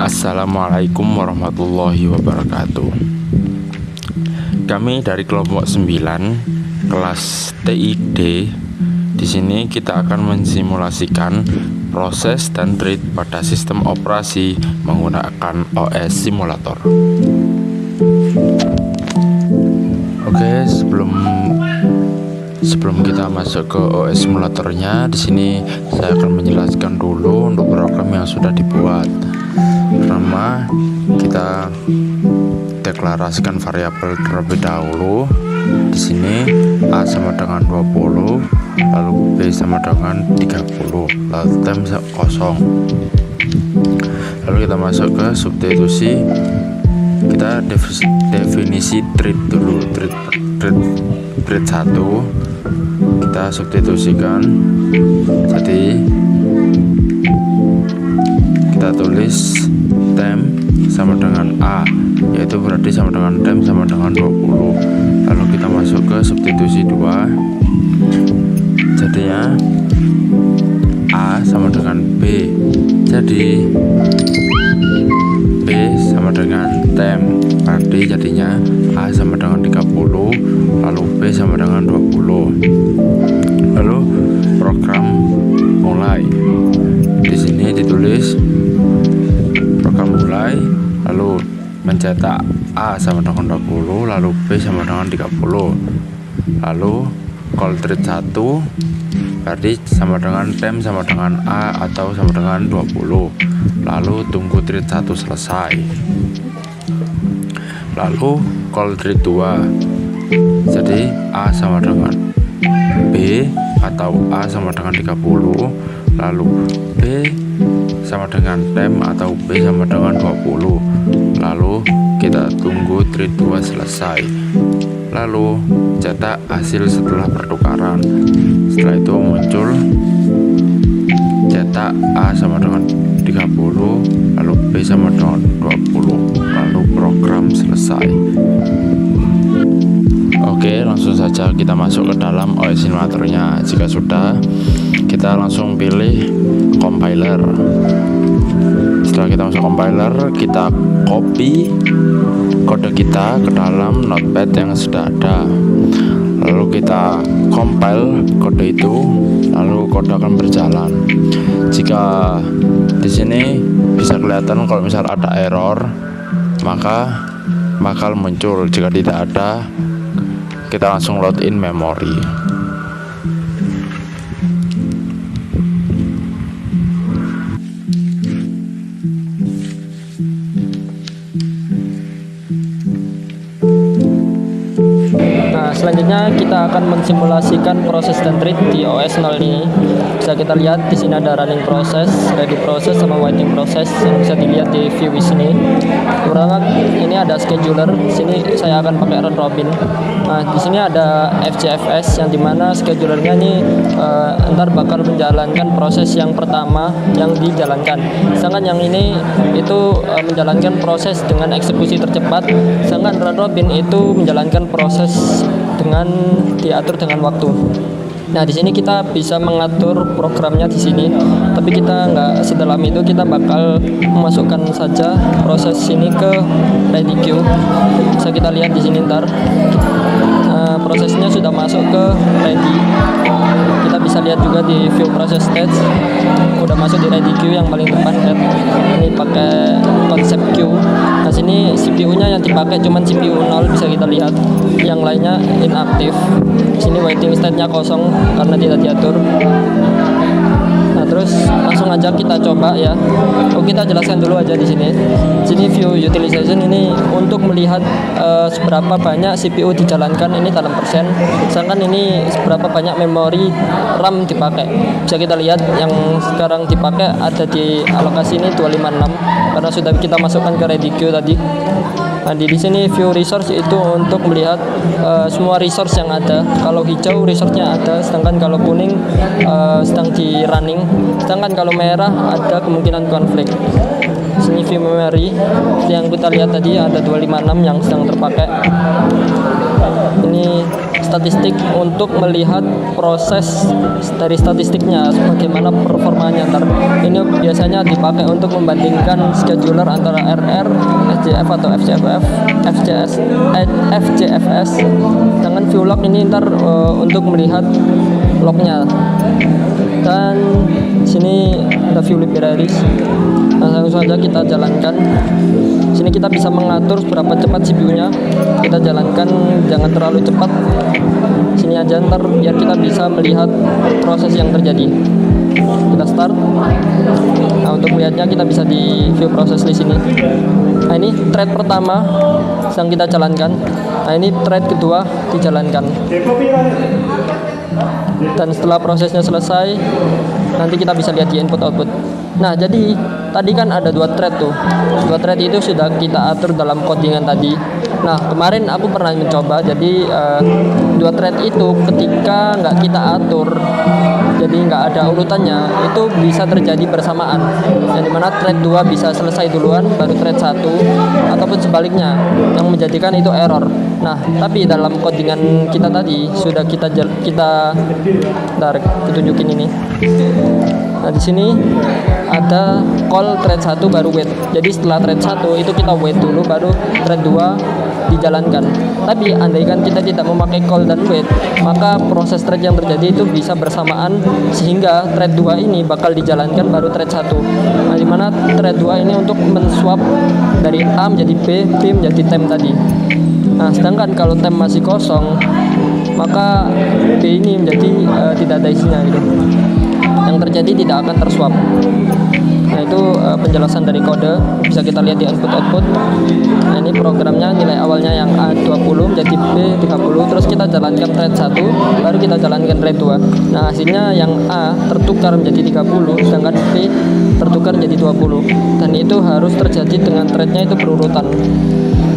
Assalamualaikum warahmatullahi wabarakatuh. Kami dari kelompok 9 kelas TID. Di sini kita akan mensimulasikan proses dan treat pada sistem operasi menggunakan OS simulator. Oke, sebelum kita masuk ke OS simulatornya, di sini saya akan menjelaskan dulu untuk program yang sudah dibuat. Pertama, kita deklarasikan variabel terlebih dahulu. Di sini A sama dengan 20, lalu B sama dengan 30, lalu tem kosong. Lalu kita masuk ke substitusi. Kita definisi treat dulu. Treat 1 kita substitusikan. Jadi kita tulis tem sama dengan A, yaitu berarti sama dengan tem sama dengan 20. Lalu kita masuk ke substitusi 2. Jadinya A sama dengan B, jadi B sama dengan tem, berarti jadinya A sama dengan 30, lalu B sama dengan 20. Lalu program mulai. Di sini ditulis program mulai, lalu mencetak A sama dengan 20, lalu B sama dengan 30. Lalu call treat 1 berarti sama dengan tem sama dengan A atau sama dengan 20. Lalu tunggu treat 1 selesai. Lalu call treat 2, jadi A sama dengan B atau A sama dengan 30, lalu B sama dengan tem atau B sama dengan 20. Lalu kita tunggu treat 2 selesai. Lalu cetak hasil setelah pertukaran. Setelah itu muncul cetak A sama dengan 30, lalu B sama dengan 20, lalu program selesai. Oke, langsung saja kita masuk ke dalam OS simulatornya. Jika sudah, kita langsung pilih compiler. Setelah kita masuk compiler, kita copy kode kita ke dalam notepad yang sudah ada. Lalu kita compile kode itu, lalu kode akan berjalan. Jika di sini bisa kelihatan kalau misal ada error, maka bakal muncul. Jika tidak ada, kita langsung load in memori. Selanjutnya kita akan mensimulasikan proses dan treat di OS 0 ini. Bisa kita lihat di sini ada running proses, ready proses, sama waiting proses yang bisa dilihat di view di sini. Kemudian ini ada scheduler. Sini saya akan pakai round robin. Nah, di sini ada FCFS yang dimana schedulernya ini ntar bakal menjalankan proses yang pertama yang dijalankan. Sedangkan yang ini itu menjalankan proses dengan eksekusi tercepat. Sedangkan round robin itu menjalankan proses dengan diatur dengan waktu. Nah, di sini kita bisa mengatur programnya di sini, tapi kita nggak sedalam itu. Kita bakal memasukkan saja proses ini ke ready queue. Bisa kita lihat di sini ntar. Prosesnya sudah masuk ke ready. Kita bisa lihat juga di view process stage udah masuk di ready queue yang paling depan. Ini pakai konsep queue. Nah, sini CPU-nya yang dipakai cuman CPU 0, bisa kita lihat. Yang lainnya inaktif. Sini waiting state-nya kosong karena tidak diatur. Nah, terus langsung aja kita coba ya. Kita jelaskan dulu aja di sini. Sini view utilization ini untuk melihat seberapa banyak CPU dijalankan ini dalam persen. Sedangkan ini seberapa banyak memori RAM dipakai. Bisa kita lihat yang sekarang dipakai ada di alokasi ini 256 karena sudah kita masukkan ke ready queue tadi. Nah, di sini view resource itu untuk melihat semua resource yang ada. Kalau hijau resource-nya ada, sedangkan kalau kuning sedang di running, sedangkan kalau merah ada kemungkinan konflik. Sini view memory yang kita lihat tadi ada 256 yang sedang terpakai. Ini statistik untuk melihat proses dari statistiknya bagaimana performanya. Ntar ini biasanya dipakai untuk membandingkan scheduler antara RR, SJF atau FJFF, FJFS dengan view log ini ntar untuk melihat lognya. Dan sini ada view libraries. Nah, langsung saja kita jalankan. Sini kita bisa mengatur seberapa cepat CPU-nya. Kita jalankan, jangan terlalu cepat. Sini aja ntar biar kita bisa melihat proses yang terjadi. Kita start. Nah, untuk melihatnya kita bisa di view proses di sini. Nah, ini thread pertama yang kita jalankan. Nah, ini thread kedua dijalankan. Dan setelah prosesnya selesai, nanti kita bisa lihat di input output. Nah, jadi tadi kan ada 2 thread tuh. 2 thread itu sudah kita atur dalam codingan tadi. Nah, kemarin aku pernah mencoba. Jadi 2 thread itu ketika nggak kita atur, jadi nggak ada urutannya, itu bisa terjadi bersamaan. Yang dimana thread 2 bisa selesai duluan, baru thread 1, ataupun sebaliknya, yang menjadikan itu error. Nah, tapi dalam codingan kita tadi sudah kita tunjukin ini. Nah, di sini ada call thread 1 baru wait. Jadi setelah thread 1 itu kita wait dulu, baru thread 2 dijalankan. Tapi andaikan kita tidak memakai call dan wait, maka proses thread yang terjadi itu bisa bersamaan, sehingga thread 2 ini bakal dijalankan baru thread 1. Nah, dimana thread 2 ini untuk men-swap dari A menjadi B, B menjadi temp tadi. Nah, sedangkan kalau temp masih kosong, maka B ini menjadi tidak ada isinya gitu. Yang terjadi tidak akan terswap. Nah, itu penjelasan dari kode, bisa kita lihat di output. Nah, ini programnya, nilai awalnya yang A 20 menjadi B 30, terus kita jalankan thread 1, baru kita jalankan thread 2. Nah, hasilnya yang A tertukar menjadi 30, sedangkan B tertukar menjadi 20. Dan itu harus terjadi dengan threadnya itu berurutan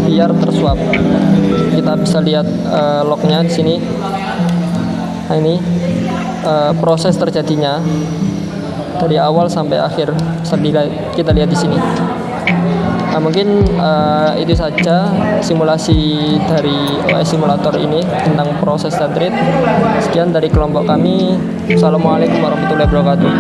biar terswap. Kita bisa lihat lognya di sini. Nah, ini proses terjadinya dari awal sampai akhir, bisa kita lihat di sini. Nah, mungkin itu saja simulasi dari OS simulator ini tentang proses dan thread. Sekian dari kelompok kami. Assalamualaikum warahmatullahi wabarakatuh.